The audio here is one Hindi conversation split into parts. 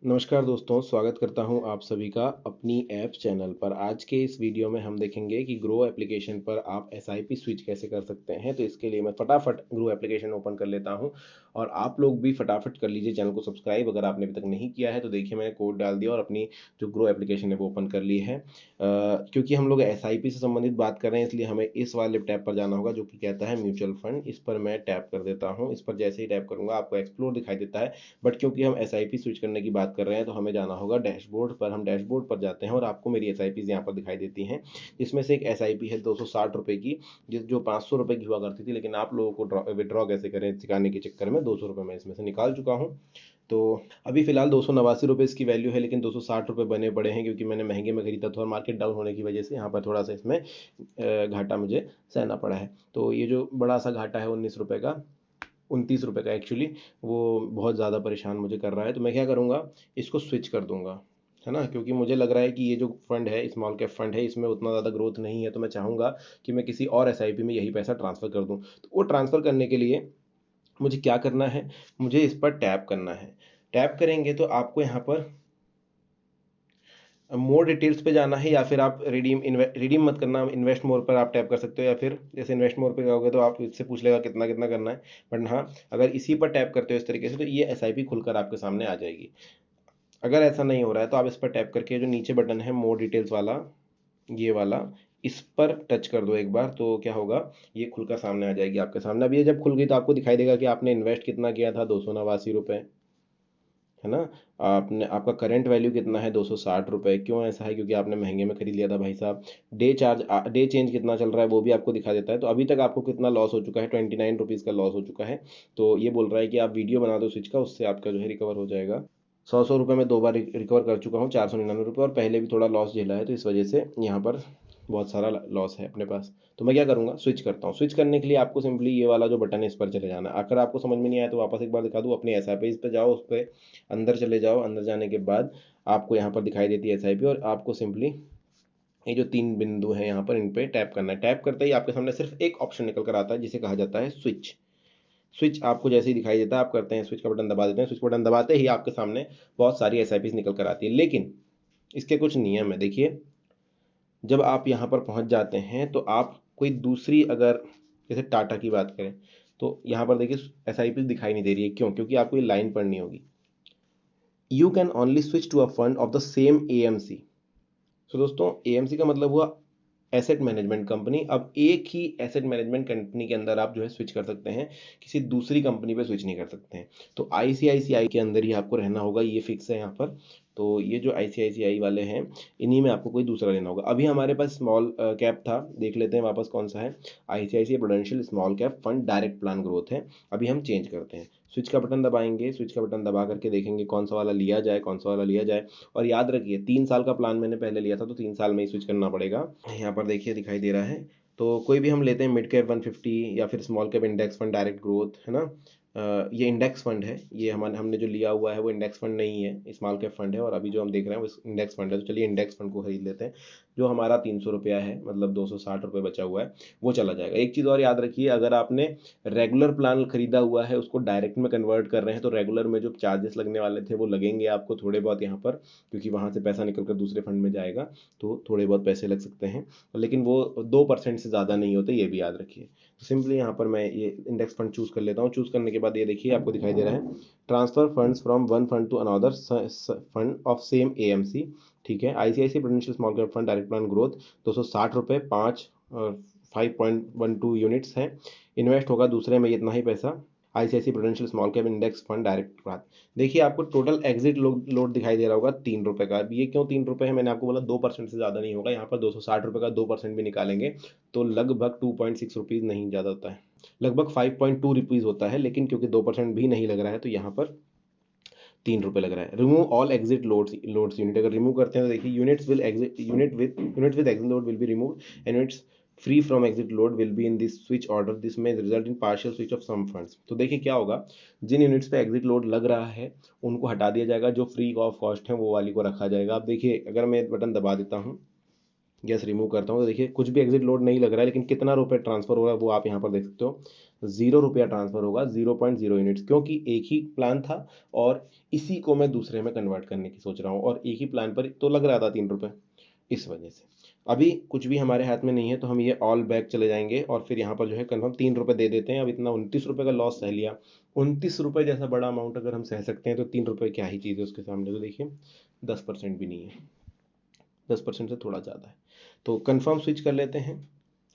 नमस्कार दोस्तों, स्वागत करता हूं आप सभी का अपनी ऐप चैनल पर। आज के इस वीडियो में हम देखेंगे कि ग्रो एप्लीकेशन पर आप एसआईपी स्विच कैसे कर सकते हैं। तो इसके लिए मैं फटाफट ग्रो एप्लीकेशन ओपन कर लेता हूं और आप लोग भी फटाफट कर लीजिए चैनल को सब्सक्राइब अगर आपने अभी तक नहीं किया है। तो देखिए, मैंने कोड डाल दिया और अपनी जो ग्रो एप्लीकेशन है वो ओपन कर ली है। क्योंकि हम लोग एसआईपी से संबंधित बात कर रहे हैं, इसलिए हमें इस वाले टैब पर जाना होगा जो कि कहता है म्यूचुअल फंड। इस पर मैं टैप कर देता हूँ। इस पर जैसे ही टैप करूँगा आपको एक्सप्लोर दिखाई देता है, बट क्योंकि हम एसआईपी स्विच करने की बात कर रहे हैं तो हमें जाना होगा डैशबोर्ड पर। हम डैशबोर्ड पर जाते हैं और आपको मेरी एसआईपीज यहाँ पर दिखाई देती हैं, जिसमें से एक एसआईपी है 260 रुपये की, जो 500 रुपये की हुआ करती थी। लेकिन आप लोगों को विड्रॉ कैसे करें सिखाने के चक्कर में 200 रुपये मैं इसमें से निकाल चुका हूँ। तो अभी फिलहाल 289 रुपये इसकी वैल्यू है, लेकिन 260 रुपये बने पड़े हैं क्योंकि मैंने महंगे में खरीदा था और मार्केट डाउन होने की वजह से यहाँ पर थोड़ा सा इसमें घाटा मुझे सहना पड़ा है। तो ये जो बड़ा सा घाटा है 19 रुपये का, 29 रुपये का एक्चुअली, वो बहुत ज़्यादा परेशान मुझे कर रहा है। तो मैं क्या करूँगा, इसको स्विच कर दूंगा, है ना। क्योंकि मुझे लग रहा है कि ये जो फंड है, स्मॉल कैप फंड है, इसमें उतना ज़्यादा ग्रोथ नहीं है। तो मैं चाहूँगा कि मैं किसी और एसआईपी में यही पैसा ट्रांसफ़र कर दूँ। तो वो ट्रांसफ़र करने के लिए मुझे क्या करना है, मुझे इस पर टैप करना है। टैप करेंगे तो आपको यहाँ पर मोर डिटेल्स पे जाना है, या फिर आप रिडीम मत करना, इन्वेस्ट मोर पर आप टैप कर सकते हो। या फिर जैसे इन्वेस्ट मोर पे जाओगे तो आप इससे पूछ लेगा कितना कितना करना है। बट हाँ, अगर इसी पर टैप करते हो इस तरीके से तो ये एसआईपी खुलकर आपके सामने आ जाएगी। अगर ऐसा नहीं हो रहा है तो आप इस पर टैप करके जो नीचे बटन है मोर डिटेल्स वाला, ये वाला, इस पर टच कर दो एक बार। तो क्या होगा, ये खुलकर सामने आ जाएगी आपके सामने। अब ये जब खुल गई तो आपको दिखाई देगा कि आपने इन्वेस्ट कितना किया था, 289 रुपये, है ना। आपने, आपका करंट वैल्यू कितना है, 260 रुपये। क्यों ऐसा है, क्योंकि आपने महंगे में खरीद लिया था भाई साहब। डे चेंज कितना चल रहा है वो भी आपको दिखा देता है। तो अभी तक आपको कितना लॉस हो चुका है, 29 रुपीज़ का लॉस हो चुका है। तो ये बोल रहा है कि आप वीडियो बना दो स्विच का, उससे आपका जो है रिकवर हो जाएगा। 100 रुपये में 2 बार रिकवर कर चुका हूँ, 499 रुपये, और पहले भी थोड़ा लॉस झेला है, तो इस वजह से यहाँ पर बहुत सारा लॉस है अपने पास। तो मैं क्या करूँगा, स्विच करता हूँ। स्विच करने के लिए आपको सिंपली ये वाला जो बटन है इस पर चले जाना है। अगर आपको समझ में नहीं आया तो वापस एक बार दिखा दूँ, अपने एस आई पी पे जाओ, उस पर अंदर चले जाओ। अंदर जाने के बाद आपको यहाँ पर दिखाई देती है एस आई पी, और आपको सिंपली ये जो 3 बिंदु हैं यहाँ पर, इन पे टैप करना है। टैप करते ही आपके सामने सिर्फ एक ऑप्शन निकल कर आता है जिसे कहा जाता है स्विच। स्विच आपको जैसे ही दिखाई देता है, आप करते हैं स्विच का बटन दबा देते हैं। स्विच बटन दबाते ही आपके सामने बहुत सारी एस निकल कर आती है। लेकिन इसके कुछ नियम है, देखिए। जब आप यहाँ पर पहुँच जाते हैं तो आप कोई दूसरी, अगर जैसे टाटा की बात करें तो यहाँ पर देखिए एस दिखाई नहीं दे रही है। क्यों, क्योंकि आपको ये लाइन पढ़नी होगी। You can only switch to a fund of the same AMC. तो दोस्तों, एएमसी का मतलब हुआ एसेट मैनेजमेंट कंपनी। अब एक ही एसेट मैनेजमेंट कंपनी के अंदर आप जो है स्विच कर सकते हैं, किसी दूसरी कंपनी पे स्विच नहीं कर सकते हैं। तो आईसीआईसीआई के अंदर ही आपको रहना होगा, ये फिक्स है यहाँ पर। तो ये जो आईसीआईसीआई वाले हैं, इन्हीं में आपको कोई दूसरा लेना होगा। अभी हमारे पास स्मॉल कैप था, देख लेते हैं वापस कौन सा है। ICICI prudential small cap fund direct plan growth है। अभी हम चेंज करते हैं, स्विच का बटन दबाएंगे। स्विच का बटन दबा करके देखेंगे कौन सा वाला लिया जाए, कौन सा वाला लिया जाए। और याद रखिए, 3 साल का प्लान मैंने पहले लिया था, तो 3 साल में ही स्विच करना पड़ेगा। यहाँ पर देखिए दिखाई दे रहा है। तो कोई भी हम लेते हैं, मिड कैप 150 या फिर small cap index fund direct growth, है ना। ये इंडेक्स फंड है। ये हमने जो लिया हुआ है वो इंडेक्स फंड नहीं है, स्मॉल कैप फंड है। और अभी जो हम देख रहे हैं वो इंडेक्स फंड है। तो चलिए इंडेक्स फंड को खरीद लेते हैं। जो हमारा 300 रुपया है, मतलब 260 रुपये बचा हुआ है, वो चला जाएगा। एक चीज़ और याद रखिए, अगर आपने रेगुलर प्लान खरीदा हुआ है, उसको डायरेक्ट में कन्वर्ट कर रहे हैं, तो रेगुलर में जो चार्जेस लगने वाले थे वो लगेंगे आपको थोड़े बहुत यहाँ पर, क्योंकि वहाँ से पैसा निकल कर दूसरे फंड में जाएगा। तो थोड़े बहुत पैसे लग सकते हैं, लेकिन वो 2% से ज़्यादा नहीं होते, ये भी याद रखिए। तो सिंपली यहाँ पर मैं ये इंडेक्स फंड चूज़ कर लेता हूँ। चूज़ करने के बाद ये देखिए आपको दिखाई दे रहा है, transfer funds from one fund to another fund of same AMC. ठीक है, ICICI prudential small cap fund direct plan growth, 260 रुपये, 5.12 यूनिट्स हैं। इन्वेस्ट होगा दूसरे में इतना ही पैसा, ICICI prudential small cap index fund direct plan. देखिए आपको टोटल एग्जिट लोड दिखाई दे रहा होगा 3 रुपये का। अब ये क्यों 3 रुपये है, मैंने आपको बोला 2% से ज़्यादा नहीं होगा। यहाँ पर 260 रुपये का 2% भी निकालेंगे तो लगभग 2.6 रुपीज़, नहीं ज़्यादा होता है, लगभग 5.2 रुपीज़ होता है। लेकिन क्योंकि 2% भी नहीं लग रहा है तो यहाँ पर 3 रुपये लग रहा है। Remove all exit loads unit, अगर रिमूव करते हैं तो देखिए units will exit, unit with exit load will be remove, and units free from exit load will be in this switch order. This में result in partial switch off some funds. तो देखिए क्या होगा, जिन यूनिट्स पे एग्जिट लोड लग रहा है उनको हटा दिया जाएगा, जो फ्री ऑफ कॉस्ट है वो वाली को रखा जाएगा। अब देखिए अगर मैं बटन दबा देता हूँ गैस रिमूव करता हूँ तो देखिए कुछ भी एग्जिट लोड नहीं लग रहा है, लेकिन कितना रुपये ट्रांसफर हो रहा है वो आप यहाँ पर देख सकते हो। 0 रुपया ट्रांसफर होगा, 0.0 यूनिट्स, क्योंकि एक ही प्लान था और इसी को मैं दूसरे में कन्वर्ट करने की सोच रहा हूँ, और एक ही प्लान पर तो लग रहा था 3 रुपये, इस वजह से। अभी कुछ भी हमारे हाथ में नहीं है, तो हम ये ऑल बैक चले जाएंगे और फिर यहाँ पर जो है कन्फर्म 3 रुपये दे देते हैं। अब इतना 29 रुपये का लॉस सह लिया। 29 रुपये जैसा बड़ा अमाउंट अगर हम सह सकते हैं तो 3 रुपये क्या ही चीज़ है उसके सामने। तो देखिए 10% भी नहीं है, 10% से थोड़ा ज़्यादा है। तो कंफर्म स्विच कर लेते हैं,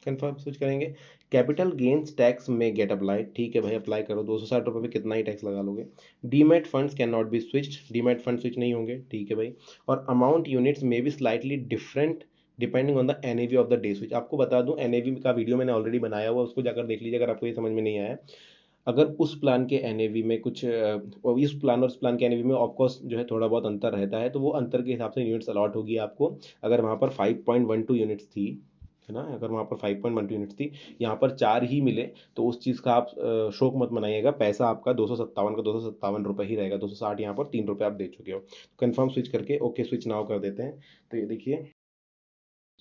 कंफर्म स्विच करेंगे। कैपिटल गेन्स टैक्स में गेट अप्लाई, ठीक है भाई अप्लाई करो। 260 रुपये पे कितना ही टैक्स लगा लोगे। Demat funds can not be switched, demat fund switch नहीं होंगे, ठीक है भाई। और अमाउंट यूनिट्स में be slightly different depending on the NAV of the day switch. आपको बता दूं एनएवी का वीडियो मैंने ऑलरेडी बनाया हुआ, उसको जाकर देख लीजिए अगर आपको ये समझ में नहीं आया। अगर उस प्लान के एनएवी में कुछ और इस प्लान और उस प्लान के एनएवी में ऑफकोर्स जो है थोड़ा बहुत अंतर रहता है, तो वो अंतर के हिसाब से यूनिट्स अलॉट होगी आपको। अगर वहाँ पर 5.12 यूनिट्स थी, है ना, अगर वहाँ पर 5.12 यूनिट्स थी, यहाँ पर 4 ही मिले, तो उस चीज़ का आप शोक मत मनाइएगा। पैसा आपका 257 का 257 रुपये ही रहेगा। 260 यहाँ पर 3 रुपये आप दे चुके हो। कन्फर्म स्विच करके ओके स्विच नाउ कर देते हैं। तो ये देखिए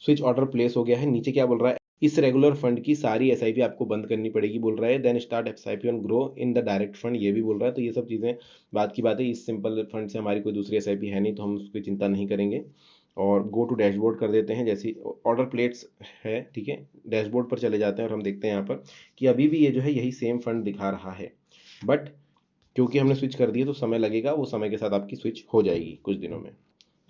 स्विच ऑर्डर प्लेस हो गया है। नीचे क्या बोल रहा है, इस रेगुलर फंड की सारी एसआईपी आपको बंद करनी पड़ेगी बोल रहा है। Then start SIP on Groww in the direct fund, ये भी बोल रहा है। तो ये सब चीज़ें बात की बात है। इस सिंपल फंड से हमारी कोई दूसरी एसआईपी है नहीं, तो हम उसकी चिंता नहीं करेंगे। और गो टू डैशबोर्ड कर देते हैं। जैसी ऑर्डर प्लेट्स है, ठीक है, डैशबोर्ड पर चले जाते हैं और हम देखते हैं यहाँ पर कि अभी भी ये जो है यही सेम फंड दिखा रहा है। बट क्योंकि हमने स्विच कर दिया तो समय लगेगा, वो समय के साथ आपकी स्विच हो जाएगी कुछ दिनों में।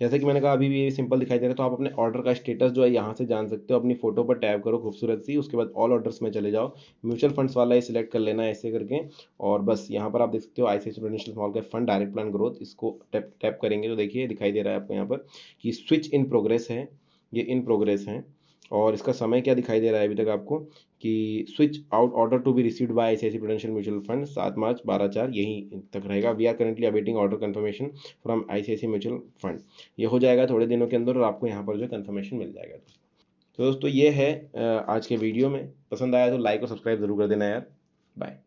जैसे कि मैंने कहा अभी भी ये सिंपल दिखाई दे रहा है, तो आप अपने ऑर्डर का स्टेटस जो है यहाँ से जान सकते हो। अपनी फोटो पर टैप करो खूबसूरत सी, उसके बाद ऑल ऑर्डर्स में चले जाओ, म्यूचुअल फंड्स वाला ये सिलेक्ट कर लेना है ऐसे करके। और बस यहाँ पर आप देख सकते हो ICICI prudential small cap fund direct plan growth, इसको टैप टैप करेंगे तो देखिए दिखाई दे रहा है आपको यहाँ पर कि स्विच इन प्रोग्रेस है, ये इन प्रोग्रेस है। और इसका समय क्या दिखाई दे रहा है अभी तक आपको कि switch out order to be received by ICICI prudential mutual fund 7 March 12/4 यही तक रहेगा। We are currently awaiting order confirmation from ICICI mutual fund. ये हो जाएगा थोड़े दिनों के अंदर और आपको यहाँ पर जो कंफर्मेशन मिल जाएगा। तो दोस्तों ये है आज के वीडियो में। पसंद आया तो लाइक और सब्सक्राइब जरूर कर देना यार। बाय।